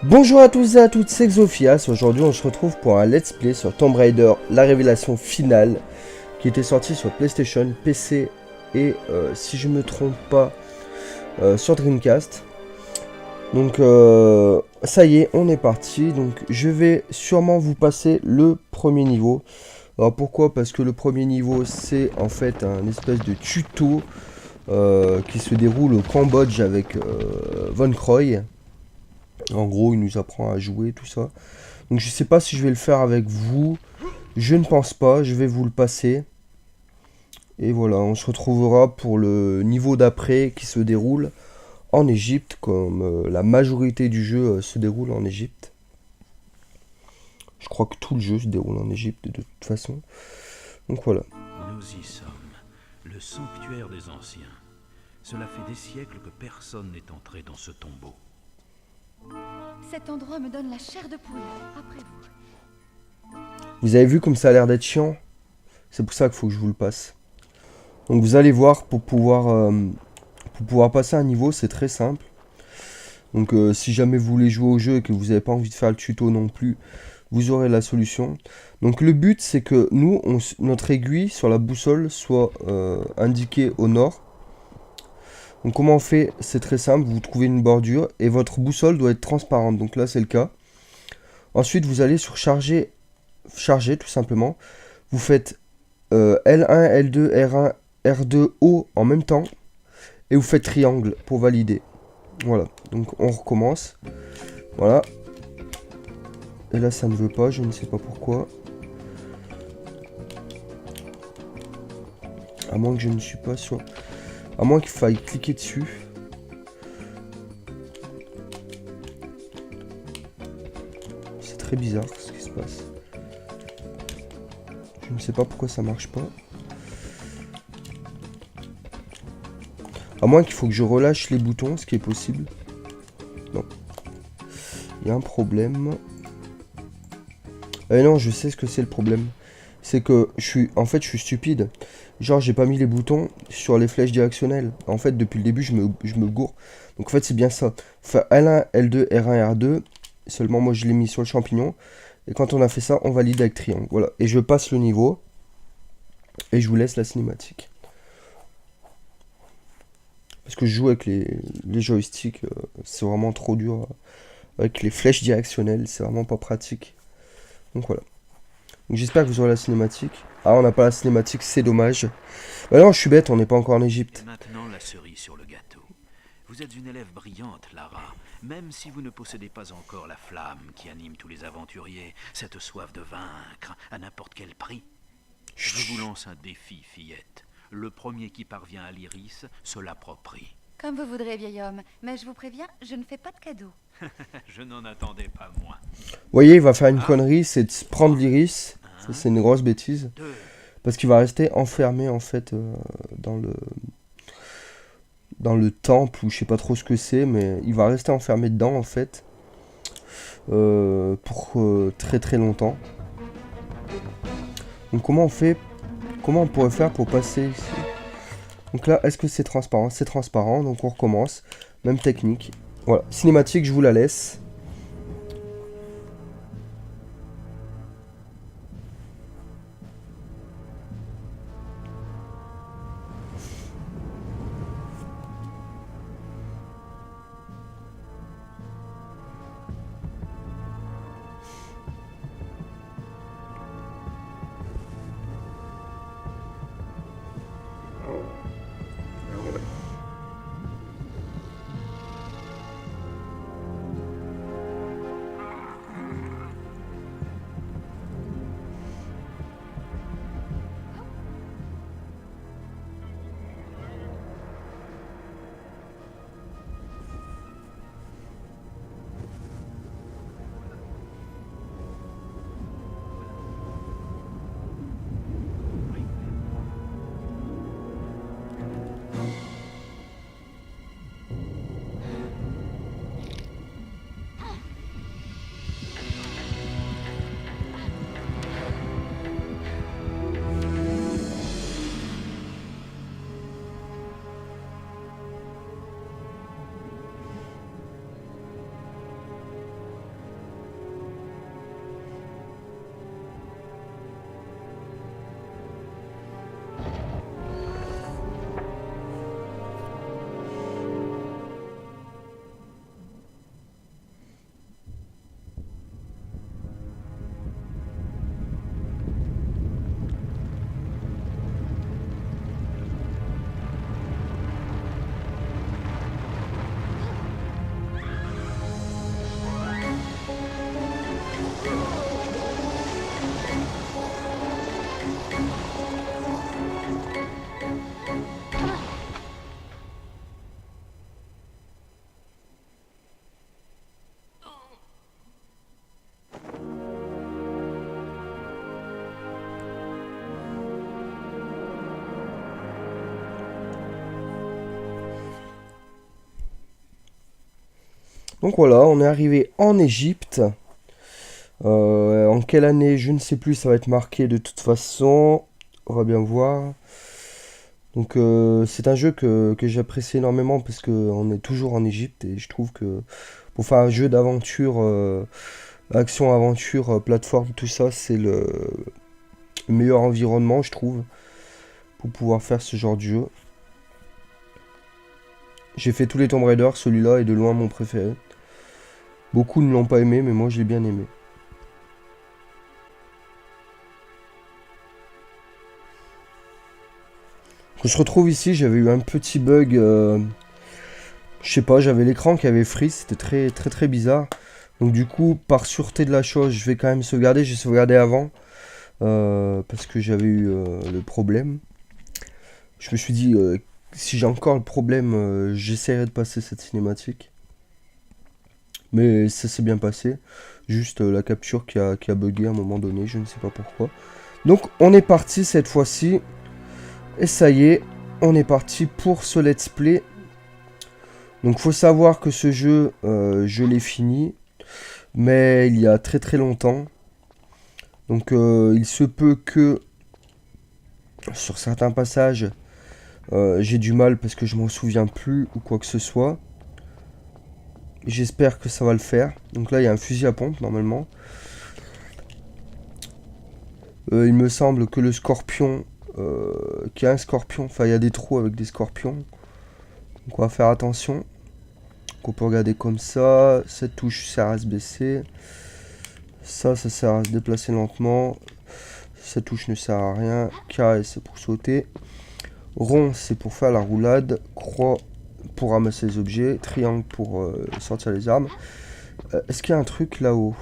Bonjour à tous et à toutes, c'est Xofias. Aujourd'hui, on se retrouve pour un let's play sur Tomb Raider, la révélation finale, qui était sortie sur PlayStation, PC et, si je me trompe pas, sur Dreamcast. Donc, ça y est, on est parti. Donc, je vais sûrement vous passer le premier niveau. Alors, pourquoi? Parce que le premier niveau, c'est en fait un espèce de tuto qui se déroule au Cambodge avec Von Croy. En gros, il nous apprend à jouer, tout ça. Donc je sais pas si je vais le faire avec vous. Je ne pense pas, je vais vous le passer. Et voilà, on se retrouvera pour le niveau d'après qui se déroule en Égypte, comme la majorité du jeu se déroule en Égypte. Je crois que tout le jeu se déroule en Égypte de toute façon. Donc voilà. Nous y sommes, le sanctuaire des anciens. Cela fait des siècles que personne n'est entré dans ce tombeau. Cet endroit me donne la chair de poule. Après vous. Vous avez vu comme ça a l'air d'être chiant? C'est pour ça qu'il faut que je vous le passe. Donc vous allez voir, pour pouvoir passer un niveau, c'est très simple. Donc si jamais vous voulez jouer au jeu et que vous n'avez pas envie de faire le tuto non plus, vous aurez la solution. Donc le but, c'est que nous, notre aiguille sur la boussole soit indiquée au nord. Donc comment on fait? C'est très simple, vous trouvez une bordure et votre boussole doit être transparente. Donc là, c'est le cas. Ensuite, vous allez sur charger tout simplement. Vous faites L1, L2, R1, R2, O en même temps. Et vous faites triangle pour valider. Voilà, donc on recommence. Voilà. Et là, ça ne veut pas, je ne sais pas pourquoi. À moins que je ne suis pas sûr. À moins qu'il faille cliquer dessus. C'est très bizarre ce qui se passe. Je ne sais pas pourquoi ça marche pas. À moins qu'il faut que je relâche les boutons, ce qui est possible. Non. Il y a un problème. Non, je sais ce que c'est le problème. C'est que en fait, je suis stupide. Genre, j'ai pas mis les boutons sur les flèches directionnelles. En fait, depuis le début, je me gourre. Donc, en fait, c'est bien ça. Enfin, L1, L2, R1, R2. Seulement, moi, je l'ai mis sur le champignon. Et quand on a fait ça, on valide avec triangle. Voilà. Et je passe le niveau. Et je vous laisse la cinématique. Parce que je joue avec les joysticks. C'est vraiment trop dur. Avec les flèches directionnelles, c'est vraiment pas pratique. Donc, voilà. Donc j'espère que vous aurez la cinématique. Ah, on n'a pas la cinématique, c'est dommage. Bah non, je suis bête, on n'est pas encore en Et Égypte. maintenant, la cerise sur le gâteau. Vous êtes une élève brillante, Lara. Même si vous ne possédez pas encore la flamme qui anime tous les aventuriers, cette soif de vaincre à n'importe quel prix. Je vous lance un défi, fillette. Le premier qui parvient à l'iris se l'approprie. Comme vous voudrez, vieil homme. Mais je vous préviens, je ne fais pas de cadeaux. Je n'en attendais pas moins. Vous voyez, il va faire une Ah. connerie, c'est de prendre l'iris. Ça, c'est une grosse bêtise. Deux. Parce qu'il va rester enfermé, en fait, dans le temple, ou je sais pas trop ce que c'est, mais il va rester enfermé dedans, en fait. Pour très très longtemps. Donc comment on fait? Comment on pourrait faire pour passer ici? Donc là, est-ce que c'est transparent? C'est transparent, donc on recommence. Même technique. Voilà, cinématique, je vous la laisse. Donc voilà, on est arrivé en Égypte. En quelle année, je ne sais plus, ça va être marqué de toute façon. On va bien voir. Donc c'est un jeu que j'apprécie énormément parce qu'on est toujours en Égypte et je trouve que pour faire un jeu d'aventure, action-aventure, plateforme, tout ça, c'est le meilleur environnement, je trouve, pour pouvoir faire ce genre de jeu. J'ai fait tous les Tomb Raider, celui-là est de loin mon préféré. Beaucoup ne l'ont pas aimé, mais moi je l'ai bien aimé. Quand je retrouve ici, j'avais eu un petit bug. Je sais pas, j'avais l'écran qui avait freeze, c'était très bizarre. Donc du coup, par sûreté de la chose, je vais quand même sauvegarder. J'ai sauvegardé avant. Parce que j'avais eu le problème. Je me suis dit, si j'ai encore le problème, j'essaierai de passer cette cinématique. Mais ça s'est bien passé. Juste la capture qui a bugué à un moment donné, je ne sais pas pourquoi. Donc on est parti cette fois-ci. Et ça y est, on est parti pour ce let's play. Donc faut savoir que ce jeu, je l'ai fini. Mais il y a très longtemps. Donc il se peut que sur certains passages, j'ai du mal parce que je m'en souviens plus ou quoi que ce soit. J'espère que ça va le faire. Donc là il y a un fusil à pompe normalement. Il me semble que le scorpion, qu'il y a un scorpion, enfin il y a des trous avec des scorpions. Donc on va faire attention. Donc on peut regarder comme ça. Cette touche sert à se baisser. Ça sert à se déplacer lentement. Cette touche ne sert à rien. Carré c'est pour sauter. Rond c'est pour faire la roulade. Croix pour ramasser les objets. Triangle pour sortir les armes. Est-ce qu'il y a un truc là-haut?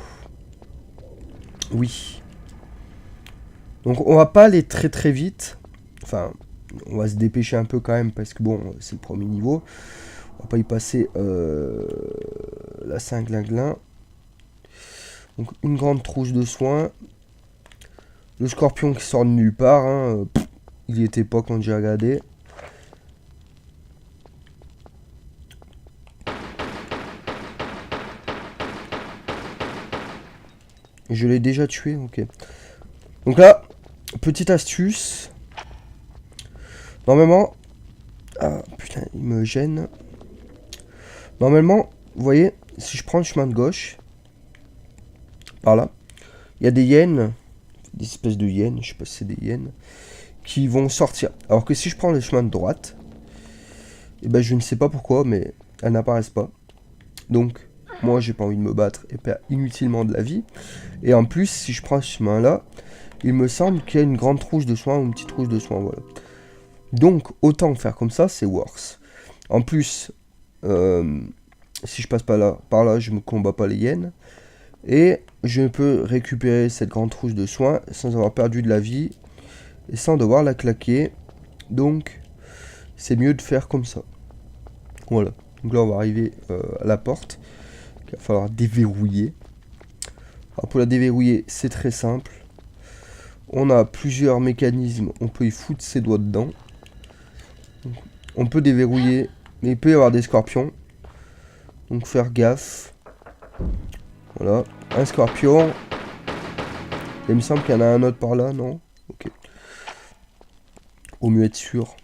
Oui. Donc on va pas aller très vite. Enfin, on va se dépêcher un peu quand même parce que bon, c'est le premier niveau. On va pas y passer la cinglinglin. Donc une grande trousse de soins. Le scorpion qui sort de nulle part. Hein. Il y était pas quand j'ai regardé. Je l'ai déjà tué, ok. Donc là, petite astuce. Normalement... Ah putain, il me gêne. Normalement, vous voyez, si je prends le chemin de gauche, par là, il y a des hyènes, des espèces de hyènes, je sais pas si c'est des hyènes, qui vont sortir. Alors que si je prends le chemin de droite, et ben je ne sais pas pourquoi, mais elles n'apparaissent pas. Donc, moi j'ai pas envie de me battre et perdre inutilement de la vie. Et en plus, si je prends ce chemin là, il me semble qu'il y a une grande trousse de soins ou une petite trousse de soins, voilà. Donc, autant faire comme ça, c'est worse. En plus, si je passe par là, je ne combats pas les hyènes. Et je peux récupérer cette grande trousse de soins sans avoir perdu de la vie et sans devoir la claquer. Donc, c'est mieux de faire comme ça. Voilà. Donc là, on va arriver à la porte qu'il va falloir déverrouiller. Alors, pour la déverrouiller, c'est très simple. On a plusieurs mécanismes. On peut y foutre ses doigts dedans. Donc, on peut déverrouiller, mais il peut y avoir des scorpions. Donc, faire gaffe. Voilà, un scorpion. Il me semble qu'il y en a un autre par là, non? Ok. Au mieux être sûr.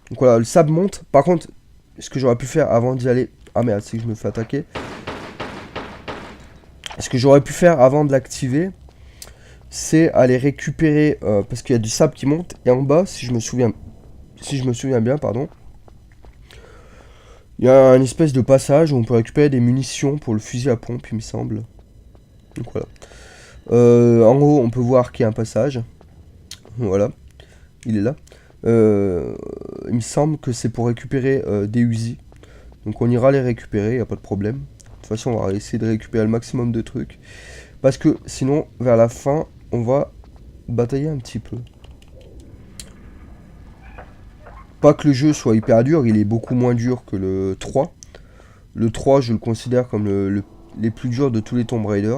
Donc voilà, le sable monte. Par contre, ce que j'aurais pu faire avant d'y aller... Ah merde, c'est que je me fais attaquer. Ce que j'aurais pu faire avant de l'activer, c'est aller récupérer... parce qu'il y a du sable qui monte. Et en bas, si je me souviens bien, pardon... Il y a un espèce de passage où on peut récupérer des munitions pour le fusil à pompe, il me semble. Donc voilà. En haut, on peut voir qu'il y a un passage. Voilà. Il est là. Il me semble que c'est pour récupérer des Uzi. Donc on ira les récupérer, il n'y a pas de problème. De toute façon, on va essayer de récupérer le maximum de trucs. Parce que sinon, vers la fin, on va batailler un petit peu. Pas que le jeu soit hyper dur, il est beaucoup moins dur que le 3. Le 3, je le considère comme les plus durs de tous les Tomb Raider.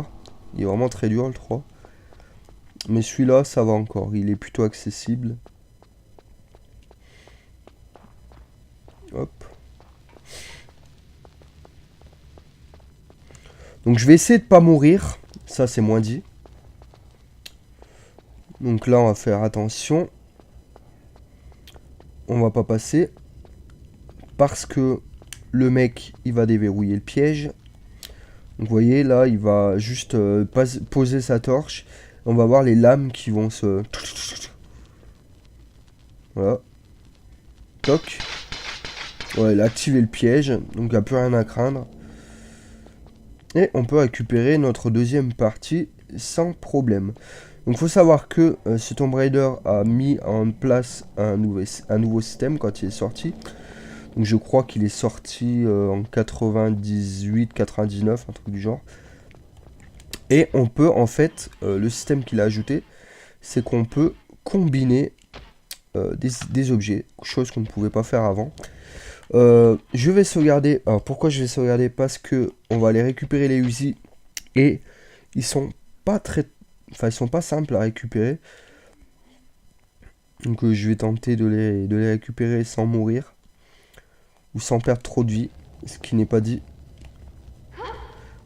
Il est vraiment très dur le 3. Mais celui-là, ça va encore, il est plutôt accessible. Hop. Donc je vais essayer de pas mourir. Ça c'est moins dit. Donc là on va faire attention. On va pas passer. Parce que le mec il va déverrouiller le piège. Donc vous voyez là il va juste poser sa torche. On va voir les lames qui vont se... Voilà. Toc. Ouais, il a activé le piège. Donc il n'y a plus rien à craindre. Et on peut récupérer notre deuxième partie sans problème. Donc il faut savoir que ce Tomb Raider a mis en place un nouveau système quand il est sorti. Donc je crois qu'il est sorti en 98-99, un truc du genre. Et on peut en fait, le système qu'il a ajouté, c'est qu'on peut combiner des objets, chose qu'on ne pouvait pas faire avant. Je vais sauvegarder. Alors pourquoi je vais sauvegarder? Parce que on va aller récupérer les Uzi et ils sont pas très, enfin ils sont pas simples à récupérer. Donc je vais tenter de les récupérer sans mourir ou sans perdre trop de vie, ce qui n'est pas dit.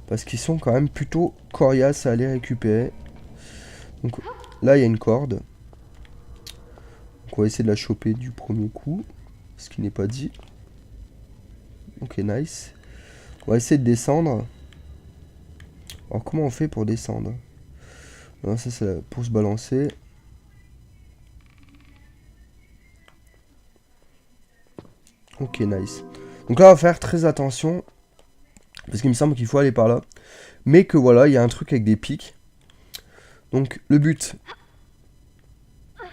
Parce qu'ils sont quand même plutôt coriaces à aller récupérer. Donc là il y a une corde. Donc on va essayer de la choper du premier coup, ce qui n'est pas dit. Ok, nice. On va essayer de descendre. Alors comment on fait pour descendre? Non, ça c'est pour se balancer. Ok, nice. Donc là on va faire très attention. Parce qu'il me semble qu'il faut aller par là. Mais que voilà, il y a un truc avec des pics. Donc le but,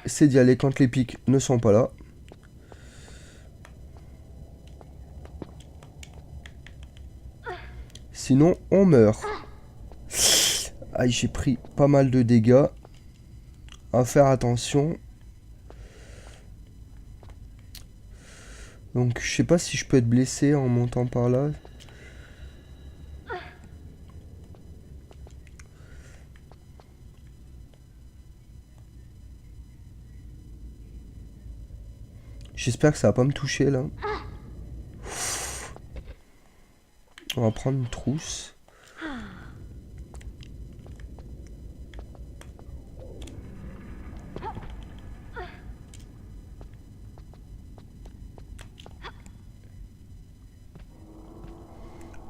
c'est d'y aller quand les pics ne sont pas là. Sinon, on meurt. Aïe, j'ai pris pas mal de dégâts. À faire attention. Donc, je sais pas si je peux être blessé en montant par là. J'espère que ça va pas me toucher là. On va prendre une trousse.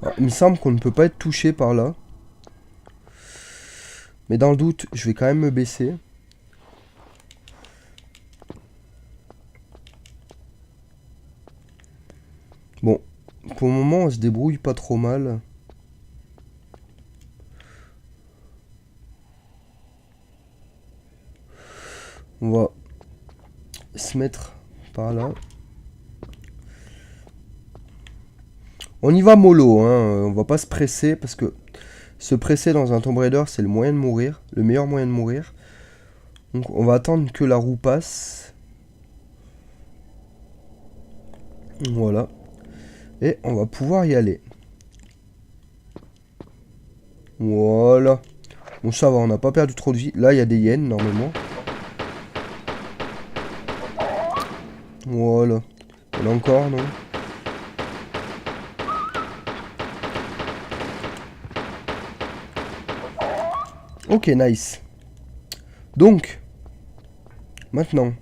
Alors, il me semble qu'on ne peut pas être touché par là. Mais dans le doute, je vais quand même me baisser. Bon, pour le moment, on se débrouille pas trop mal. On va se mettre par là. On y va mollo, hein. On va pas se presser parce que se presser dans un Tomb Raider, c'est le moyen de mourir, le meilleur moyen de mourir. Donc on va attendre que la roue passe. Voilà. Et on va pouvoir y aller. Voilà. Bon, ça va, on n'a pas perdu trop de vie. Là, il y a des hyènes, normalement. Voilà. Il y en a encore, non? Ok, nice. Donc, maintenant,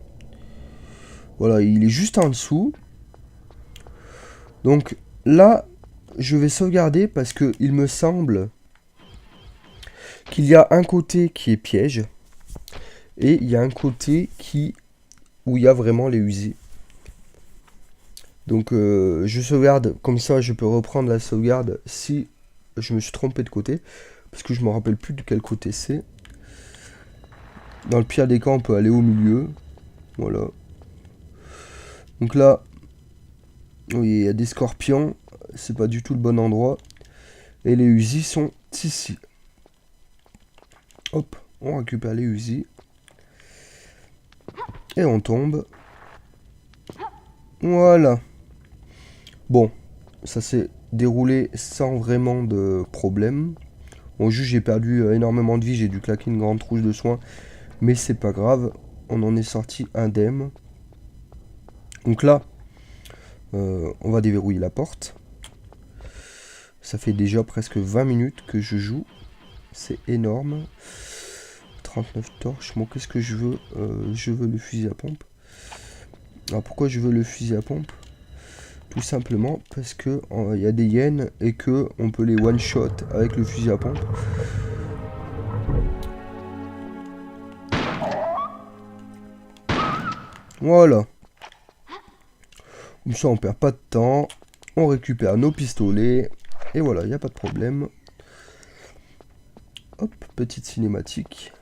voilà, il est juste en dessous. Donc là, je vais sauvegarder parce que il me semble qu'il y a un côté qui est piège et il y a un côté où il y a vraiment les Uzi. Donc je sauvegarde, comme ça je peux reprendre la sauvegarde si je me suis trompé de côté. Parce que je me rappelle plus de quel côté c'est. Dans le pire des cas, on peut aller au milieu. Voilà. Donc là, oui, il y a des scorpions. C'est pas du tout le bon endroit. Et les Uzi sont ici. Hop, on récupère les Uzi. Et on tombe. Voilà. Bon, ça s'est déroulé sans vraiment de problème. Bon, juste j'ai perdu énormément de vie, j'ai dû claquer une grande trousse de soins. Mais c'est pas grave, on en est sorti indemne. Donc là, on va déverrouiller la porte. Ça fait déjà presque 20 minutes que je joue. C'est énorme. 39 torches. Bon, qu'est-ce que je veux? Je veux le fusil à pompe. Alors pourquoi je veux le fusil à pompe? Tout simplement parce que il y a des hyènes et que on peut les one shot avec le fusil à pompe. Voilà. Comme ça on perd pas de temps. On récupère nos pistolets. Et voilà, il n'y a pas de problème. Hop, petite cinématique.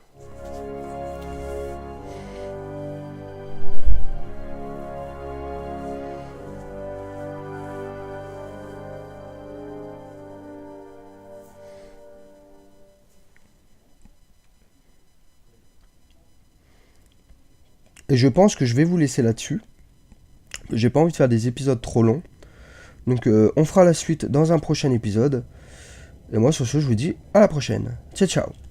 Et je pense que je vais vous laisser là-dessus. J'ai pas envie de faire des épisodes trop longs. Donc on fera la suite dans un prochain épisode. Et moi sur ce je vous dis à la prochaine. Ciao ciao.